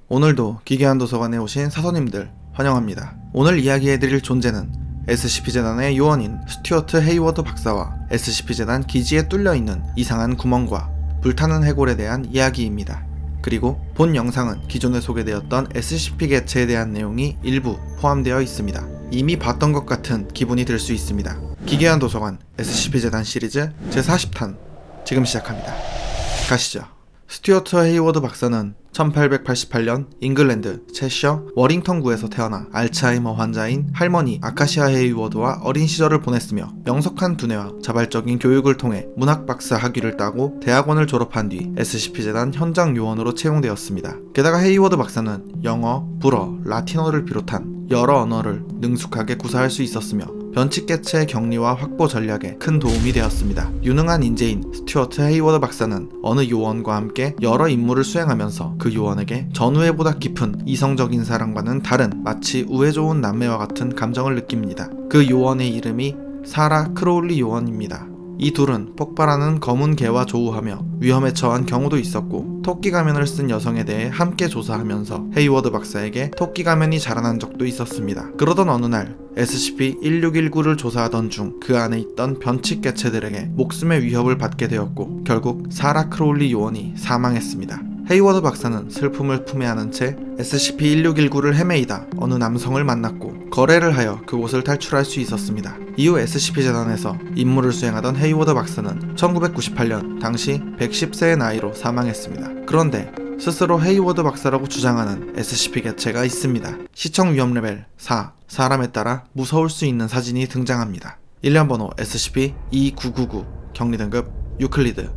오늘도 기괴한 도서관에 오신 사서님들 환영합니다. 오늘 이야기해드릴 존재는 SCP-재단의 요원인 스튜어트 헤이워드 박사와 SCP-재단 기지에 뚫려있는 이상한 구멍과 불타는 해골에 대한 이야기입니다. 그리고 본 영상은 기존에 소개되었던 SCP 개체에 대한 내용이 일부 포함되어 있습니다. 이미 봤던 것 같은 기분이 들 수 있습니다. 기괴한 도서관 SCP-재단 시리즈 제40탄 지금 시작합니다. 가시죠. 스튜어트 헤이워드 박사는 1888년 잉글랜드 채셔 워링턴구에서 태어나 알츠하이머 환자인 할머니 아카시아 헤이워드와 어린 시절을 보냈으며 명석한 두뇌와 자발적인 교육을 통해 문학박사 학위를 따고 대학원을 졸업한 뒤 SCP-재단 현장 요원으로 채용되었습니다. 게다가 헤이워드 박사는 영어, 불어, 라틴어를 비롯한 여러 언어를 능숙하게 구사할 수 있었으며 변칙개체의 격리와 확보 전략에 큰 도움이 되었습니다. 유능한 인재인 스튜어트 헤이워드 박사는 어느 요원과 함께 여러 임무를 수행하면서 그 요원에게 전우애보다 깊은 이성적인 사랑과는 다른 마치 우애 좋은 남매와 같은 감정을 느낍니다. 그 요원의 이름이 사라 크로울리 요원입니다. 이 둘은 폭발하는 검은 개와 조우하며 위험에 처한 경우도 있었고 토끼 가면을 쓴 여성에 대해 함께 조사하면서 헤이워드 박사에게 토끼 가면이 자라난 적도 있었습니다. 그러던 어느 날 SCP-1619를 조사하던 중 그 안에 있던 변칙 개체들에게 목숨의 위협을 받게 되었고 결국 사라 크로울리 요원이 사망했습니다. 헤이워드 박사는 슬픔을 품에 안은 채 SCP-1619를 헤매이다 어느 남성을 만났고 거래를 하여 그곳을 탈출할 수 있었습니다. 이후 SCP-재단에서 임무를 수행하던 헤이워드 박사는 1998년 당시 110세의 나이로 사망했습니다. 그런데 스스로 헤이워드 박사라고 주장하는 SCP 개체가 있습니다. 시청 위험 레벨 4, 사람에 따라 무서울 수 있는 사진이 등장합니다. 일련 번호 SCP-2999, 격리 등급 유클리드,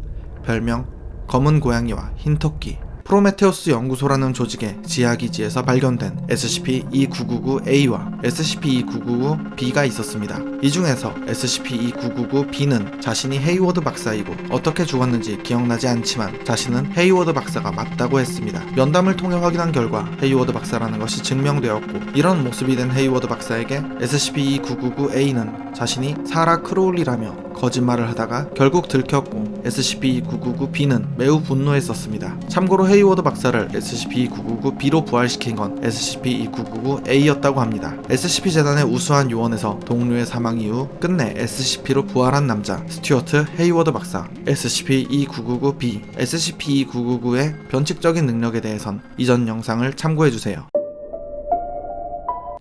별명 검은 고양이와 흰 토끼. 프로메테우스 연구소라는 조직의 지하기지에서 발견된 SCP-2999-A와 SCP-2999-B가 있었습니다. 이 중에서 SCP-2999-B는 자신이 헤이워드 박사이고 어떻게 죽었는지 기억나지 않지만 자신은 헤이워드 박사가 맞다고 했습니다. 면담을 통해 확인한 결과 헤이워드 박사라는 것이 증명되었고 이런 모습이 된 헤이워드 박사에게 SCP-2999-A는 자신이 사라 크로울리라며 거짓말을 하다가 결국 들켰고 SCP-2999-B는 매우 분노했었습니다. 참고로 헤이워드 박사를 SCP-2999-B로 부활시킨 건 SCP-2999-A였다고 합니다. SCP-재단의 우수한 요원에서 동료의 사망 이후 끝내 SCP로 부활한 남자 스튜어트 헤이워드 박사. SCP-2999-B, SCP-2999의 변칙적인 능력에 대해선 이전 영상을 참고해주세요.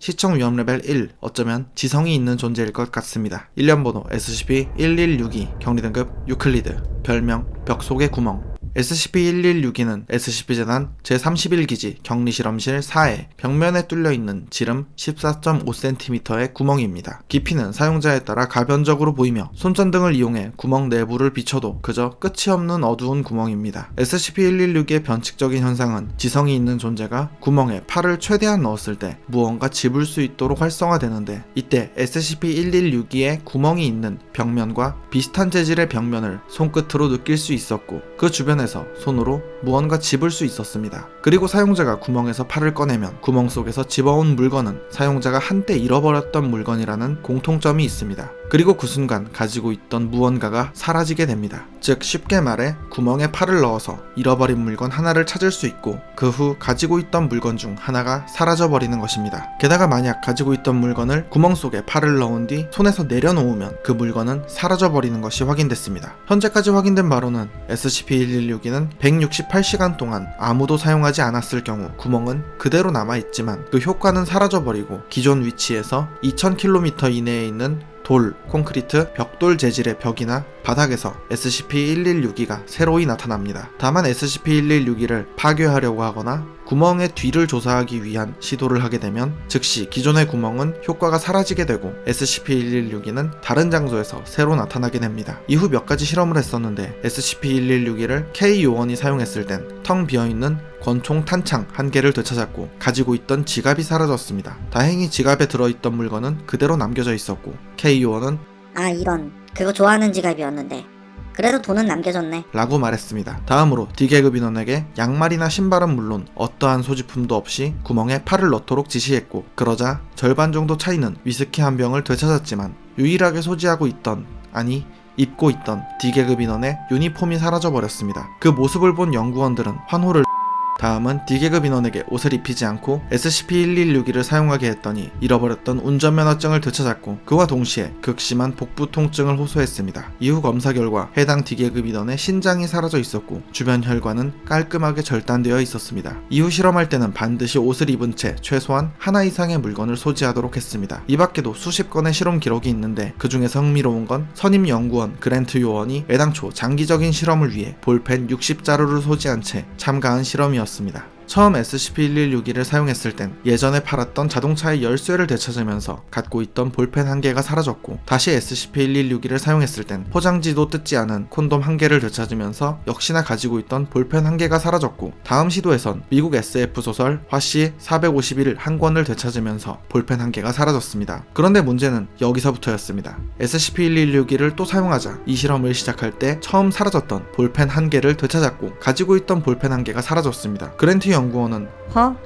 시청 위험 레벨 1, 어쩌면 지성이 있는 존재일 것 같습니다. 일련 번호 SCP-1162, 격리 등급 유클리드, 별명 벽 속의 구멍. SCP-1162는 SCP-재단 제31기지 격리실험실 4에 벽면에 뚫려있는 지름 14.5cm의 구멍입니다. 깊이는 사용자에 따라 가변적으로 보이며 손전등을 이용해 구멍 내부를 비춰도 그저 끝이 없는 어두운 구멍입니다. SCP-1162의 변칙적인 현상은 지성이 있는 존재가 구멍에 팔을 최대한 넣었을 때 무언가 집을 수 있도록 활성화되는데 이때 SCP-1162의 구멍이 있는 벽면과 비슷한 재질의 벽면을 손끝으로 느낄 수 있었고 그 주변에서 손으로 무언가 집을 수 있었습니다. 그리고 사용자가 구멍에서 팔을 꺼내면 구멍 속에서 집어온 물건은 사용자가 한때 잃어버렸던 물건이라는 공통점이 있습니다. 그리고 그 순간 가지고 있던 무언가가 사라지게 됩니다. 즉 쉽게 말해 구멍에 팔을 넣어서 잃어버린 물건 하나를 찾을 수 있고 그 후 가지고 있던 물건 중 하나가 사라져버리는 것입니다. 게다가 만약 가지고 있던 물건을 구멍 속에 팔을 넣은 뒤 손에서 내려놓으면 그 물건은 사라져버리는 것이 확인됐습니다. 현재까지 확인된 바로는 SCP-1162는 168시간 동안 아무도 사용하지 않았을 경우 구멍은 그대로 남아있지만 그 효과는 사라져버리고 기존 위치에서 2000km 이내에 있는 돌, 콘크리트, 벽돌 재질의 벽이나 바닥에서 SCP-1162가 새로이 나타납니다. 다만 SCP-1162를 파괴하려고 하거나 구멍의 뒤를 조사하기 위한 시도를 하게 되면 즉시 기존의 구멍은 효과가 사라지게 되고 SCP-1162는 다른 장소에서 새로 나타나게 됩니다. 이후 몇 가지 실험을 했었는데 SCP-1162를 K 요원이 사용했을 땐 텅 비어있는 권총 탄창 한 개를 되찾았고 가지고 있던 지갑이 사라졌습니다. 다행히 지갑에 들어있던 물건은 그대로 남겨져 있었고 K 요원은 아 이런 그거 좋아하는 지갑이었는데 그래도 돈은 남겨줬네 라고 말했습니다. 다음으로 D계급 인원에게 양말이나 신발은 물론 어떠한 소지품도 없이 구멍에 팔을 넣도록 지시했고 그러자 절반 정도 차이는 위스키 한 병을 되찾았지만 유일하게 소지하고 있던 입고 있던 D계급 인원의 유니폼이 사라져버렸습니다. 그 모습을 본 연구원들은 환호를 다음은 D계급 인원에게 옷을 입히지 않고 SCP-1162를 사용하게 했더니 잃어버렸던 운전면허증을 되찾았고 그와 동시에 극심한 복부 통증을 호소했습니다. 이후 검사 결과 해당 D계급 인원의 신장이 사라져 있었고 주변 혈관은 깔끔하게 절단되어 있었습니다. 이후 실험할 때는 반드시 옷을 입은 채 최소한 하나 이상의 물건을 소지하도록 했습니다. 이 밖에도 수십 건의 실험 기록이 있는데 그 중에서 흥미로운 건 선임 연구원 그랜트 요원이 애당초 장기적인 실험을 위해 볼펜 60자루를 소지한 채 참가한 실험이었습니다. 처음 SCP-1162를 사용했을 땐 예전에 팔았던 자동차의 열쇠를 되찾으면서 갖고 있던 볼펜 1개가 사라졌고 다시 SCP-1162를 사용했을 땐 포장지도 뜯지 않은 콘돔 1개를 되찾으면서 역시나 가지고 있던 볼펜 1개가 사라졌고 다음 시도에선 미국 SF 소설 화씨 451 한 권을 되찾으면서 볼펜 1개가 사라졌습니다. 그런데 문제는 여기서부터였습니다. SCP-1162를 또 사용하자 이 실험을 시작할 때 처음 사라졌던 볼펜 1개를 되찾았고 가지고 있던 볼펜 1개가 사라졌습니다. 그랜트 연구원은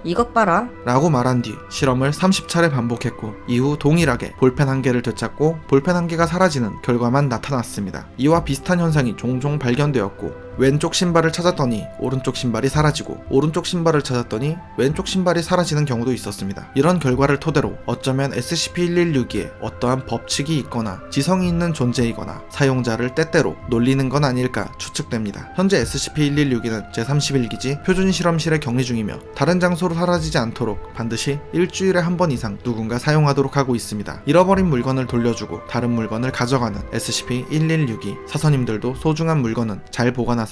이것 봐라 라고 말한 뒤 실험을 30차례 반복했고 이후 동일하게 볼펜 1개를 되찾고 볼펜 1개가 사라지는 결과만 나타났습니다. 이와 비슷한 현상이 종종 발견되었고 왼쪽 신발을 찾았더니 오른쪽 신발이 사라지고 오른쪽 신발을 찾았더니 왼쪽 신발이 사라지는 경우도 있었습니다. 이런 결과를 토대로 어쩌면 SCP-1162에 어떠한 법칙이 있거나 지성이 있는 존재이거나 사용자를 때때로 놀리는 건 아닐까 추측됩니다. 현재 SCP-1162는 제31기지 표준실험실에 격리 중이며 다른 장소로 사라지지 않도록 반드시 일주일에 한 번 이상 누군가 사용하도록 하고 있습니다. 잃어버린 물건을 돌려주고 다른 물건을 가져가는 SCP-1162 사서님들도 소중한 물건은 잘 보관하세요.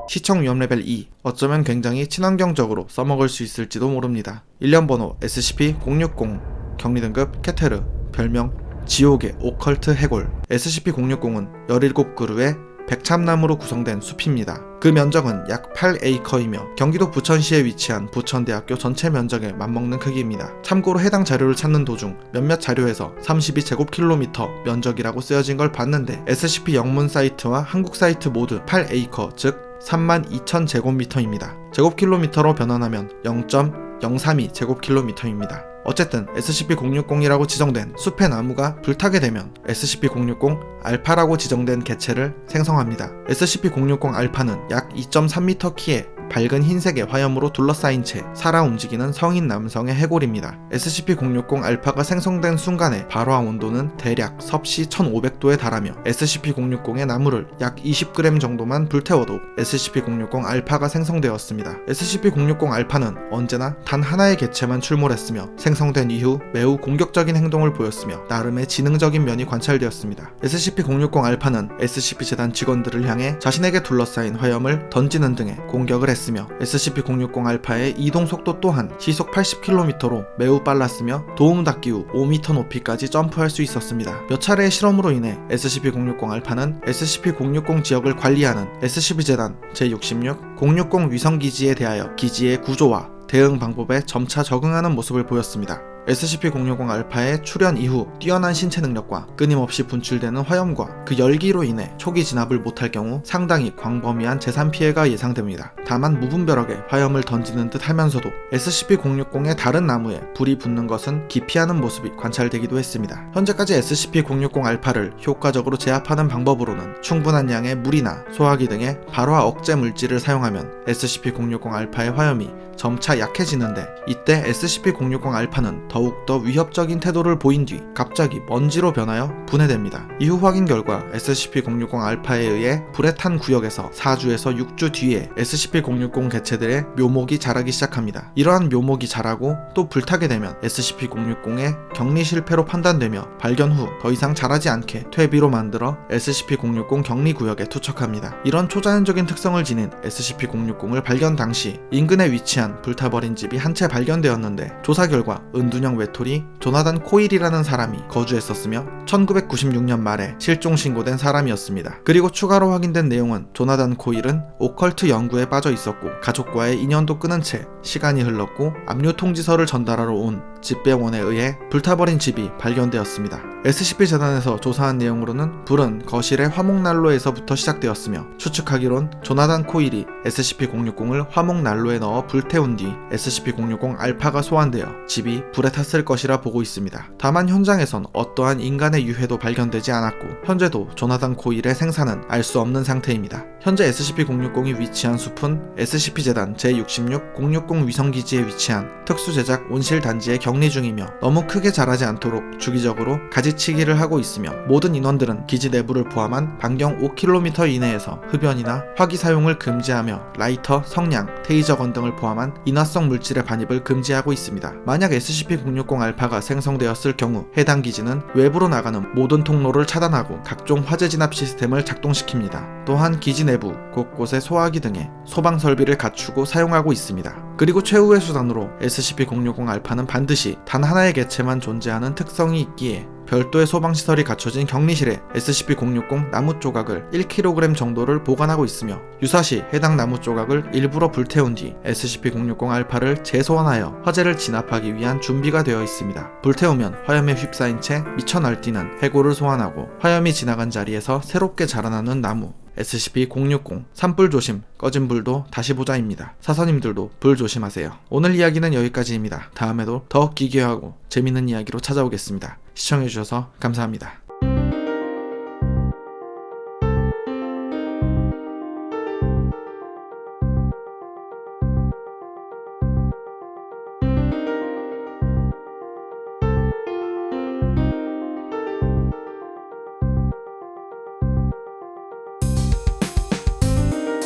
시청 위험 레벨 2. 어쩌면 굉장히 친환경적으로 써먹을 수 있을지도 모릅니다. 일련 번호 SCP-060 격리 등급 케테르 별명 지옥의 오컬트 해골. SCP-060은 17그루의 백참나무로 구성된 숲입니다. 그 면적은 약 8에이커이며 경기도 부천시에 위치한 부천대학교 전체 면적에 맞먹는 크기입니다. 참고로 해당 자료를 찾는 도중 몇몇 자료에서 32제곱킬로미터 면적이라고 쓰여진 걸 봤는데 SCP 영문 사이트와 한국 사이트 모두 8에이커 즉 32,000제곱미터입니다. 제곱킬로미터로 변환하면 0.032제곱킬로미터입니다. 어쨌든 SCP-060이라고 지정된 숲의 나무가 불타게 되면 SCP-060 알파라고 지정된 개체를 생성합니다. SCP-060 알파는 약 2.3m 키에 밝은 흰색의 화염으로 둘러싸인 채 살아 움직이는 성인 남성의 해골입니다. SCP-060 알파가 생성된 순간의 발화 온도는 대략 섭씨 1500도에 달하며 SCP-060의 나무를 약 20g 정도만 불태워도 SCP-060 알파가 생성되었습니다. SCP-060 알파는 언제나 단 하나의 개체만 출몰했으며 생성된 이후 매우 공격적인 행동을 보였으며 나름의 지능적인 면이 관찰되었습니다. SCP-060 알파는 SCP-재단 직원들을 향해 자신에게 둘러싸인 화염을 던지는 등의 공격을 했으며 SCP-060 알파의 이동 속도 또한 시속 80km로 매우 빨랐으며 도움 닫기 후 5m 높이까지 점프할 수 있었습니다. 몇 차례의 실험으로 인해 SCP-060 알파는 SCP-060 지역을 관리하는 SCP-재단 제66 060 위성기지에 대하여 기지의 구조와 대응 방법에 점차 적응하는 모습을 보였습니다. SCP-060 알파의 출현 이후 뛰어난 신체 능력과 끊임없이 분출되는 화염과 그 열기로 인해 초기 진압을 못할 경우 상당히 광범위한 재산 피해가 예상됩니다. 다만 무분별하게 화염을 던지는 듯 하면서도 SCP-060의 다른 나무에 불이 붙는 것은 기피하는 모습이 관찰되기도 했습니다. 현재까지 SCP-060 알파를 효과적으로 제압하는 방법으로는 충분한 양의 물이나 소화기 등의 발화 억제 물질을 사용하면 SCP-060 알파의 화염이 점차 약해지는데 이때 SCP-060 알파는 더욱더 위협적인 태도를 보인 뒤 갑자기 먼지로 변하여 분해됩니다. 이후 확인 결과 SCP-060 알파에 의해 불에 탄 구역에서 4주에서 6주 뒤에 SCP-060 개체들의 묘목이 자라기 시작합니다. 이러한 묘목이 자라고 또 불타게 되면 SCP-060의 격리 실패로 판단되며 발견 후 더 이상 자라지 않게 퇴비로 만들어 SCP-060 격리 구역에 투척합니다. 이런 초자연적인 특성을 지닌 SCP-060을 발견 당시 인근에 위치한 불타버린 집이 한 채 발견되었는데 조사 결과 은둔형 외톨이 조나단 코일이라는 사람이 거주했었으며 1996년 말에 실종 신고된 사람이었습니다. 그리고 추가로 확인된 내용은 조나단 코일은 오컬트 연구에 빠져 있었고 가족과의 인연도 끊은 채 시간이 흘렀고 압류 통지서를 전달하러 온 집배원에 의해 불타버린 집이 발견되었습니다. SCP-재단에서 조사한 내용으로는 불은 거실의 화목난로에서부터 시작되었으며 추측하기론 조나단 코일이 SCP-060을 화목난로에 넣어 불태운 뒤 SCP-060 알파가 소환되어 집이 불에 탔을 것이라 보고 있습니다. 다만 현장에선 어떠한 인간의 유해도 발견되지 않았고 현재도 조나단 코일의 생사는 알 수 없는 상태입니다. 현재 SCP-060이 위치한 숲은 SCP-재단 제66-060 위성기지에 위치한 특수제작 온실 단지에 격리 중이며 너무 크게 자라지 않도록 주기적으로 가지치기를 하고 있으며 모든 인원들은 기지 내부를 포함한 반경 5km 이내에서 흡연이나 화기 사용을 금지하며 라이터, 성냥, 테이저건 등을 포함한 인화성 물질의 반입을 금지하고 있습니다. 만약 SCP-060 알파가 생성되었을 경우 해당 기지는 외부로 나가는 모든 통로를 차단하고 각종 화재 진압 시스템을 작동시킵니다. 또한 기지 내부 곳곳에 소화기 등의 소방 설비를 갖추고 사용하고 있습니다. 그리고 최후의 수단으로 SCP-060 알파는 반드시 단 하나의 개체만 존재하는 특성이 있기에 별도의 소방시설이 갖춰진 격리실에 SCP-060 나무 조각을 1kg 정도를 보관하고 있으며 유사시 해당 나무 조각을 일부러 불태운 뒤 SCP-060 알파를 재소환하여 화재를 진압하기 위한 준비가 되어 있습니다. 불태우면 화염에 휩싸인 채 미쳐 날뛰는 해골을 소환하고 화염이 지나간 자리에서 새롭게 자라나는 나무 SCP-060 산불 조심, 꺼진 불도 다시 보자입니다. 사서님들도 불 조심하세요. 오늘 이야기는 여기까지입니다. 다음에도 더 기괴하고 재밌는 이야기로 찾아오겠습니다. 시청해주셔서 감사합니다.